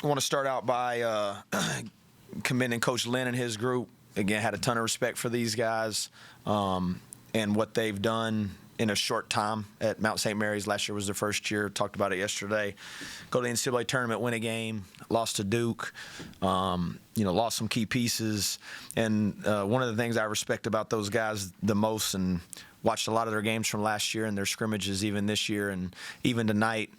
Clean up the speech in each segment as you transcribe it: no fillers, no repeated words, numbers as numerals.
want to start out by commending Coach Lynn and his group. Again, had a ton of respect for these guys and what they've done in a short time at Mount St. Mary's. Last year was their first year. Talked about it yesterday. Go to the NCAA tournament, win a game, lost to Duke, lost some key pieces. And one of the things I respect about those guys the most, and watched a lot of their games from last year and their scrimmages even this year and even tonight,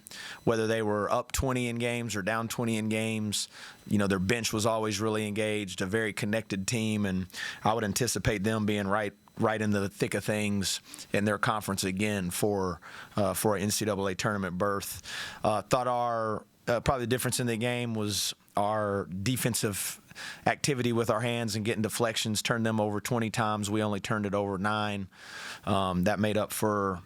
whether they were up 20 in games or down 20 in games, their bench was always really engaged, a very connected team, and I would anticipate them being right in the thick of things in their conference again for an NCAA tournament berth. Thought our probably the difference in the game was our defensive activity with our hands and getting deflections. Turned them over 20 times. We only turned it over 9. That made up for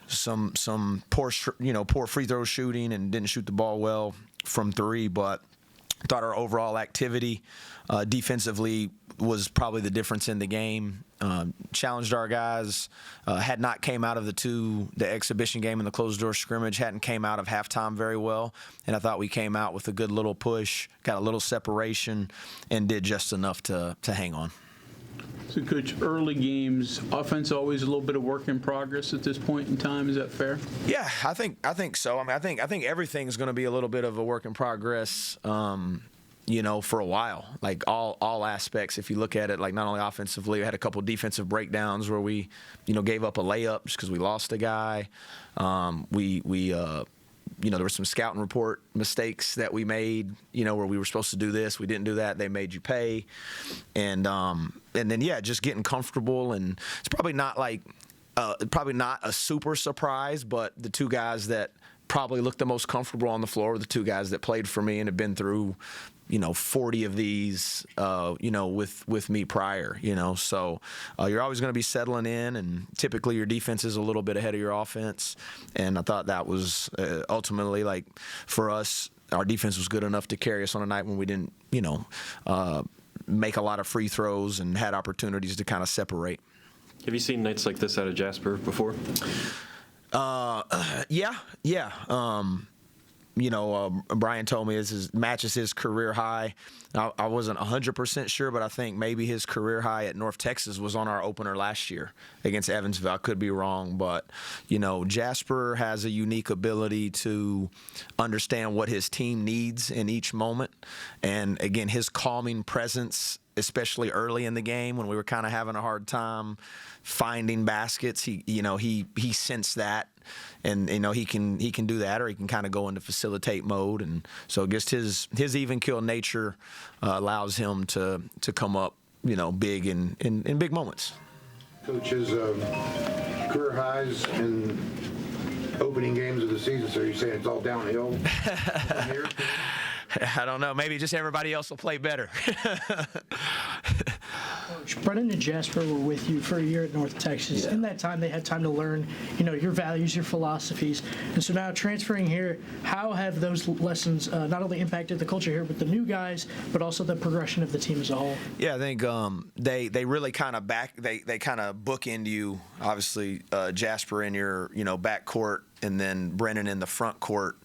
some poor free throw shooting and didn't shoot the ball well from 3. But thought our overall activity defensively was probably the difference in the game. Challenged our guys. Had not came out of the exhibition game and the closed door scrimmage, hadn't came out of halftime very well, and I thought we came out with a good little push, got a little separation, and did just enough to hang on. So, Coach, early games, offense always a little bit of work in progress at this point in time. Is that fair? Yeah, I think so. I think everything's going to be a little bit of a work in progress. For a while, like all aspects. If you look at it, like not only offensively, we had a couple defensive breakdowns where we, gave up a layup just because we lost a guy. There were some scouting report mistakes that we made, where we were supposed to do this, we didn't do that, they made you pay. And then, just getting comfortable. And it's probably not a super surprise, but the two guys that probably looked the most comfortable on the floor were the two guys that played for me and have been through 40 of these, with me prior, So you're always going to be settling in, and typically your defense is a little bit ahead of your offense. And I thought that was ultimately, like, for us, our defense was good enough to carry us on a night when we didn't, make a lot of free throws and had opportunities to kind of separate. Have you seen nights like this out of Jasper before? Yeah. Brian told me this matches his career high. I wasn't 100% sure, but I think maybe his career high at North Texas was on our opener last year against Evansville. I could be wrong, but, Jasper has a unique ability to understand what his team needs in each moment. And, again, his calming presence, especially early in the game when we were kind of having a hard time finding baskets, he sensed that. And he can do that, or he can kind of go into facilitate mode, and so just his even keel nature allows him to come up big in big moments. Coach's career highs in opening games of the season. So you're saying it's all downhill from here? I don't know. Maybe just everybody else will play better. Coach, Brennan and Jasper were with you for a year at North Texas. Yeah. In that time, they had time to learn, your values, your philosophies. And so now transferring here, how have those lessons not only impacted the culture here with the new guys, but also the progression of the team as a whole? Yeah, I think they really kind of they kind of bookend you. Obviously, Jasper in your back court, and then Brennan in the front court.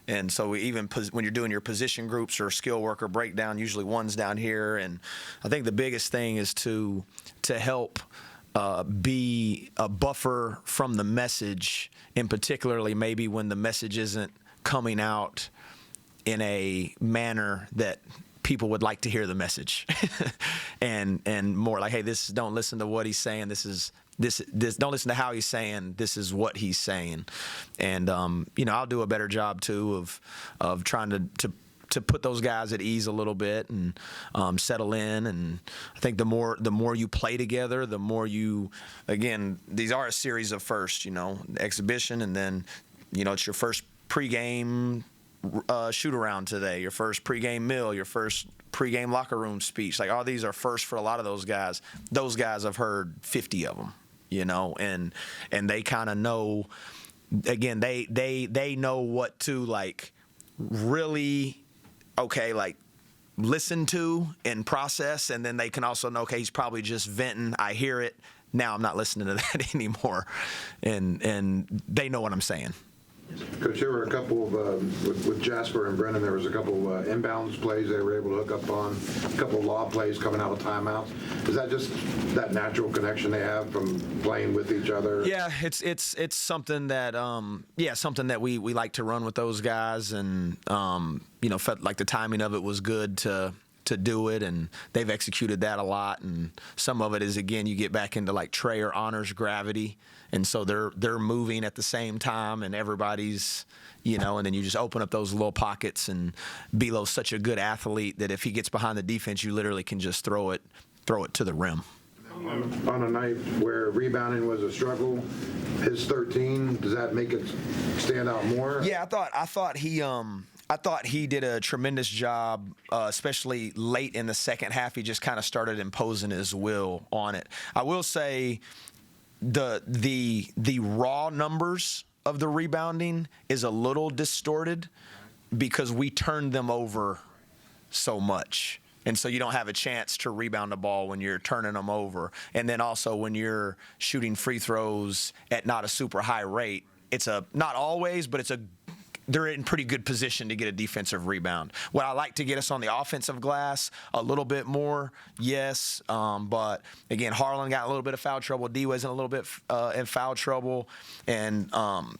And so even when you're doing your position groups or skill worker breakdown, usually one's down here. And I think the biggest thing is to help be a buffer from the message, and particularly maybe when the message isn't coming out in a manner that people would like to hear the message. and more like, hey, don't listen to what he's saying. This don't listen to how he's saying, this is what he's saying. And I'll do a better job too of trying to put those guys at ease a little bit and settle in. And I think the more you play together, the more these are a series of firsts, exhibition, and then it's your first pregame shoot around today, your first pregame meal, your first pregame locker room speech. Like, all these are first for a lot of those guys. Those guys, I've heard 50 of them, and they kind of know. Again, they know what to really listen to and process, and then they can also know, okay, he's probably just venting. I hear it. Now I'm not listening to that anymore, and they know what I'm saying. Coach, there were a couple of, with Jasper and Brennan, there was a couple of inbounds plays they were able to hook up on, a couple of lob plays coming out of timeouts. Is that just that natural connection they have from playing with each other? Yeah, it's something that something that we like to run with those guys, and felt like the timing of it was good to do it, and they've executed that a lot. And some of it is, again, you get back into like Trey or Honor's gravity, and so they're moving at the same time, and everybody's, and then you just open up those little pockets. And Belo's such a good athlete that if he gets behind the defense, you literally can just throw it to the rim. On a night where rebounding was a struggle, his 13, does that make it stand out more? Yeah, I thought he did a tremendous job, especially late in the second half. He just kind of started imposing his will on it. I will say the raw numbers of the rebounding is a little distorted because we turned them over so much. And so you don't have a chance to rebound the ball when you're turning them over. And then also when you're shooting free throws at not a super high rate, not always, but they're in pretty good position to get a defensive rebound. Would I like to get us on the offensive glass a little bit more? Yes. But again, Harlan got a little bit of foul trouble. D-Way's in a little bit in foul trouble. And,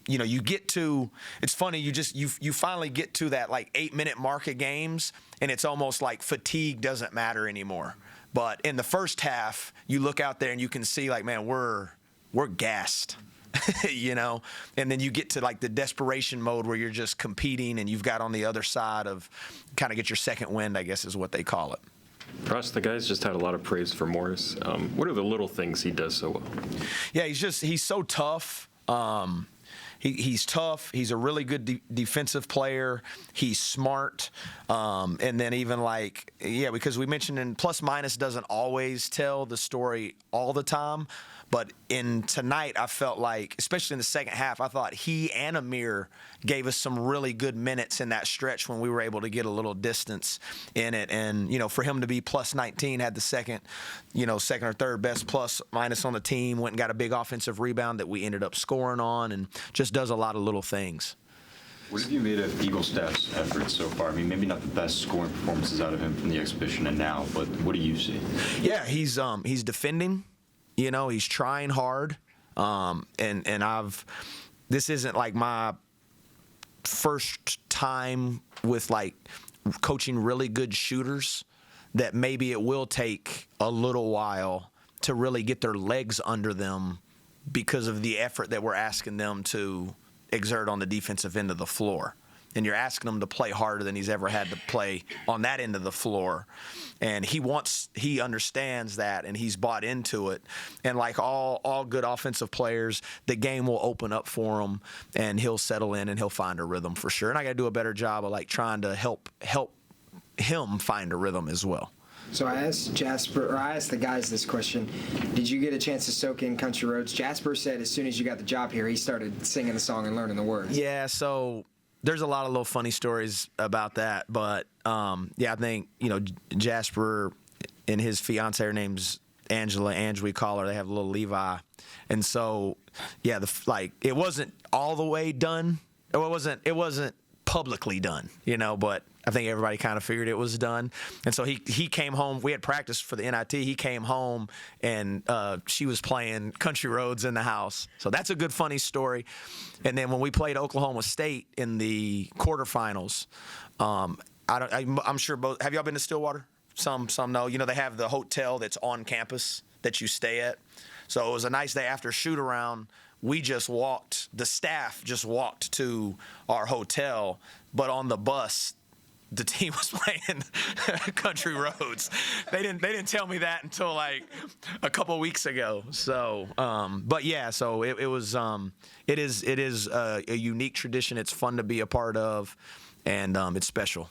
you get to, it's funny, you finally get to that like 8-minute mark of games, and it's almost like fatigue doesn't matter anymore. But in the first half, you look out there and you can see like, man, we're gassed. And then you get to like the desperation mode where you're just competing, and you've got on the other side of kind of get your second wind, I guess is what they call it. Ross, the guys just had a lot of praise for Morris. What are the little things he does so well? Yeah, he's so tough. He's tough. He's a really good defensive player. He's smart. And then even because we mentioned in plus minus doesn't always tell the story all the time. But in tonight, I felt like, especially in the second half, I thought he and Amir gave us some really good minutes in that stretch when we were able to get a little distance in it. And, for him to be plus 19, had the second or third best plus minus on the team, went and got a big offensive rebound that we ended up scoring on, and just does a lot of little things. What have you made of Eagle Staff's efforts so far? I mean, maybe not the best scoring performances out of him from the exhibition and now, but what do you see? Yeah, he's defending. He's trying hard, this isn't like my first time with like coaching really good shooters, that maybe it will take a little while to really get their legs under them because of the effort that we're asking them to exert on the defensive end of the floor. And you're asking him to play harder than he's ever had to play on that end of the floor. And he understands that, and he's bought into it. And like all good offensive players, the game will open up for him, and he'll settle in and he'll find a rhythm for sure. And I got to do a better job of like trying to help him find a rhythm as well. So I asked the guys this question. Did you get a chance to soak in Country Roads? Jasper said as soon as you got the job here, he started singing the song and learning the words. Yeah, so there's a lot of little funny stories about that, but I think Jasper and his fiance, her name's Angela. Ange, we call her. They have a little Levi, and so it wasn't all the way done. It wasn't publicly done, but I think everybody kind of figured it was done. And so he came home. We had practice for the NIT. He came home, and she was playing Country Roads in the house. So that's a good, funny story. And then when we played Oklahoma State in the quarterfinals, I'm sure both – have y'all been to Stillwater? Some know. They have the hotel that's on campus that you stay at. So it was a nice day after shoot-around. The staff just walked to our hotel, but on the bus – the team was playing Country Roads. They didn't tell me that until like a couple weeks ago. So, so it is a unique tradition. It's fun to be a part of, and it's special.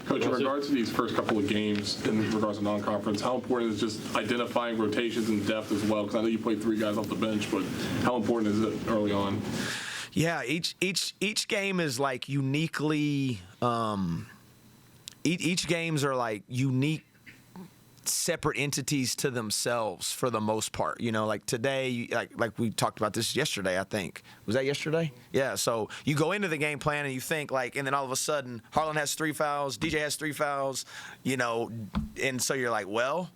Coach, in regards to these first couple of games, in regards to non-conference, how important is just identifying rotations and depth as well? Because I know you played 3 guys off the bench, but how important is it early on? Yeah, each game is like uniquely. Each games are like unique separate entities to themselves for the most part. Like today, like we talked about this yesterday, I think. Was that yesterday? Yeah, so you go into the game plan and you think and then all of a sudden Harlan has 3 fouls, DJ has 3 fouls, and so you're like, well,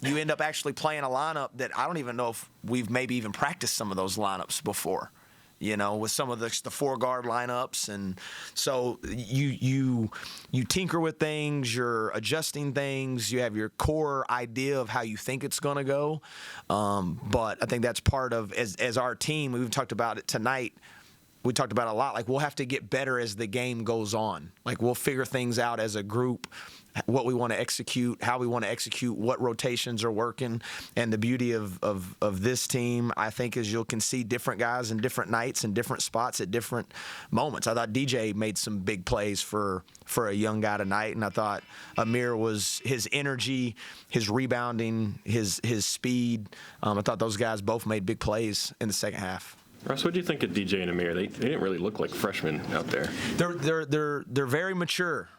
you end up actually playing a lineup that I don't even know if we've maybe even practiced some of those lineups before. With some of the 4-guard lineups. And so you tinker with things, you're adjusting things, you have your core idea of how you think it's going to go. But I think that's part of, as our team, we've talked about it tonight, we talked about it a lot, like we'll have to get better as the game goes on. Like we'll figure things out as a group, what we want to execute, how we want to execute, what rotations are working. And the beauty of this team, I think, is you can see different guys in different nights and different spots at different moments. I thought DJ made some big plays for a young guy tonight, and I thought Amir was his energy, his rebounding, his speed. I thought those guys both made big plays in the second half. Ross, what do you think of DJ and Amir? They didn't really look like freshmen out there. They're very mature.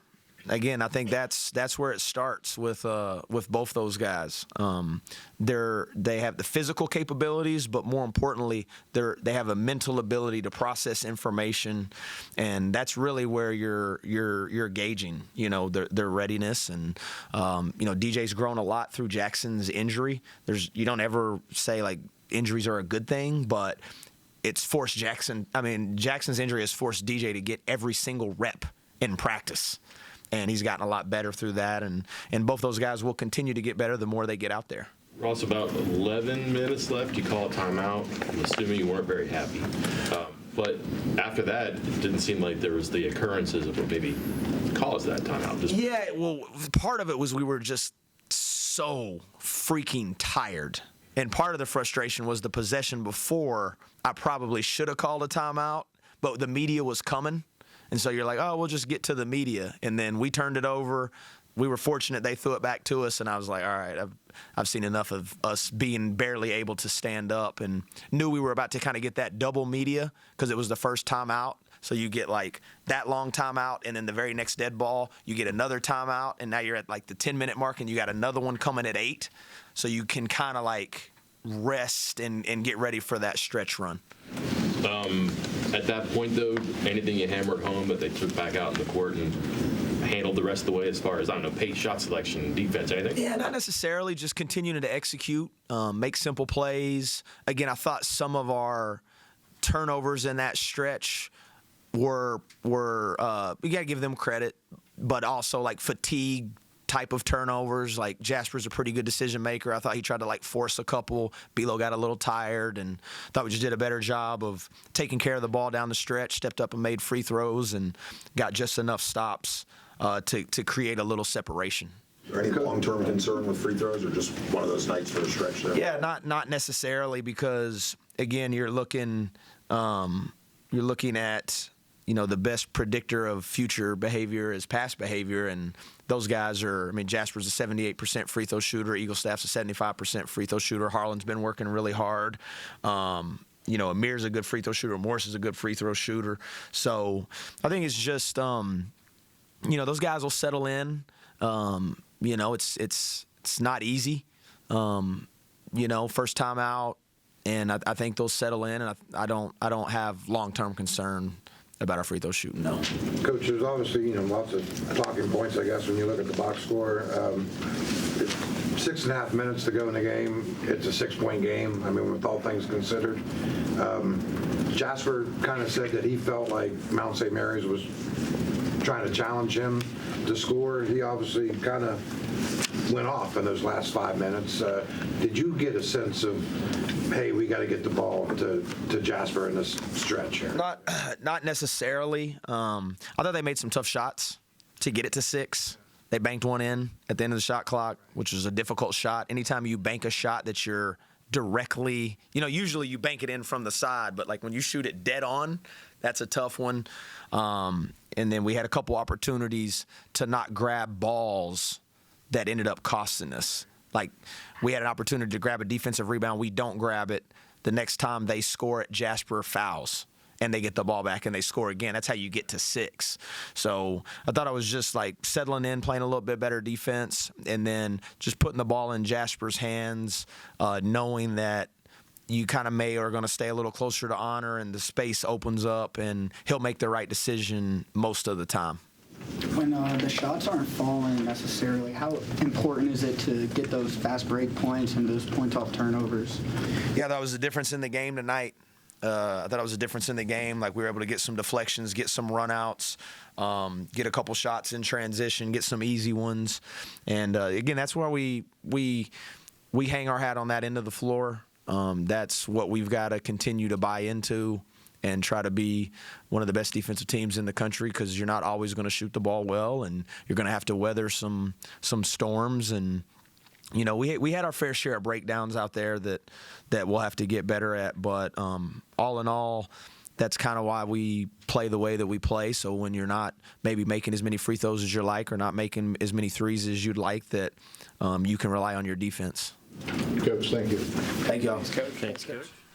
Again, I think that's where it starts with both those guys. They have the physical capabilities, but more importantly, they have a mental ability to process information, and that's really where you're gauging, their readiness. And DJ's grown a lot through Jackson's injury. You don't ever say like injuries are a good thing, but it's forced Jackson's injury has forced DJ to get every single rep in practice. And he's gotten a lot better through that, and both those guys will continue to get better the more they get out there. Ross, about 11 minutes left. You call a timeout. I'm assuming you weren't very happy. But after that, it didn't seem like there was the occurrences of what maybe caused that timeout. Yeah, well, part of it was we were just so freaking tired. And part of the frustration was the possession before. I probably should have called a timeout, but the media was coming. And so you're like, oh, we'll just get to the media. And then we turned it over. We were fortunate they threw it back to us, and I was like, all right, I've seen enough of us being barely able to stand up, and knew we were about to kind of get that double media because it was the first timeout. So you get like that long timeout, and then the very next dead ball, you get another timeout, and now you're at like the 10-minute mark, and you got another one coming at 8. So you can kind of like rest and get ready for that stretch run. At that point, though, anything you hammered home that they took back out in the court and handled the rest of the way as far as, I don't know, pace, shot selection, defense, anything? Yeah, not necessarily. Just continuing to execute, make simple plays. Again, I thought some of our turnovers in that stretch were we got to give them credit, but also like fatigue type of turnovers. Like Jasper's a pretty good decision maker. I thought he tried to like force a couple. Belo got a little tired, and thought we just did a better job of taking care of the ball down the stretch, stepped up and made free throws, and got just enough stops to create a little separation. Is there any long-term concern with free throws, or just one of those nights for the stretch there? Yeah, not necessarily, because again, you're looking at the best predictor of future behavior is past behavior, and those guys are, Jasper's a 78% free throw shooter, Eagle Staff's a 75% free throw shooter, Harlan's been working really hard. Amir's a good free throw shooter, Morris is a good free throw shooter. So I think it's just, those guys will settle in. It's not easy. First time out, and I think they'll settle in, and I don't have long-term concern about our free throw shooting, no. Coach, there's obviously, lots of talking points, I guess, when you look at the box score. 6.5 minutes to go in the game. It's a 6-point game, with all things considered. Jasper kind of said that he felt like Mount St. Mary's was trying to challenge him to score. He obviously kind of went off in those last 5 minutes. Did you get a sense of, hey, we got to get the ball to Jasper in this stretch here? Not necessarily. I thought they made some tough shots to get it to 6. They banked one in at the end of the shot clock, which was a difficult shot. Anytime you bank a shot that you're directly, usually you bank it in from the side, but like when you shoot it dead on, that's a tough one. And then we had a couple opportunities to not grab balls that ended up costing us. Like we had an opportunity to grab a defensive rebound. We don't grab it. The next time they score it, Jasper fouls. and they get the ball back and they score again. That's how you get to 6. So I thought I was just like settling in, playing a little bit better defense, and then just putting the ball in Jasper's hands, knowing that you kind of are going to stay a little closer to Honor and the space opens up and he'll make the right decision most of the time. When the shots aren't falling necessarily, how important is it to get those fast break points and those points off turnovers? Yeah, that was the difference in the game tonight. I thought it was a difference in the game. Like, we were able to get some deflections, get some runouts, get a couple shots in transition, get some easy ones. And, again, that's where we hang our hat on that end of the floor. That's what we've got to continue to buy into and try to be one of the best defensive teams in the country, because you're not always going to shoot the ball well, and you're going to have to weather some storms. And you know, we had our fair share of breakdowns out there that we'll have to get better at. But all in all, that's kind of why we play the way that we play. So when you're not maybe making as many free throws as you like, or not making as many threes as you'd like, that you can rely on your defense. Coach, thank you. Thank you all. Thanks, Coach.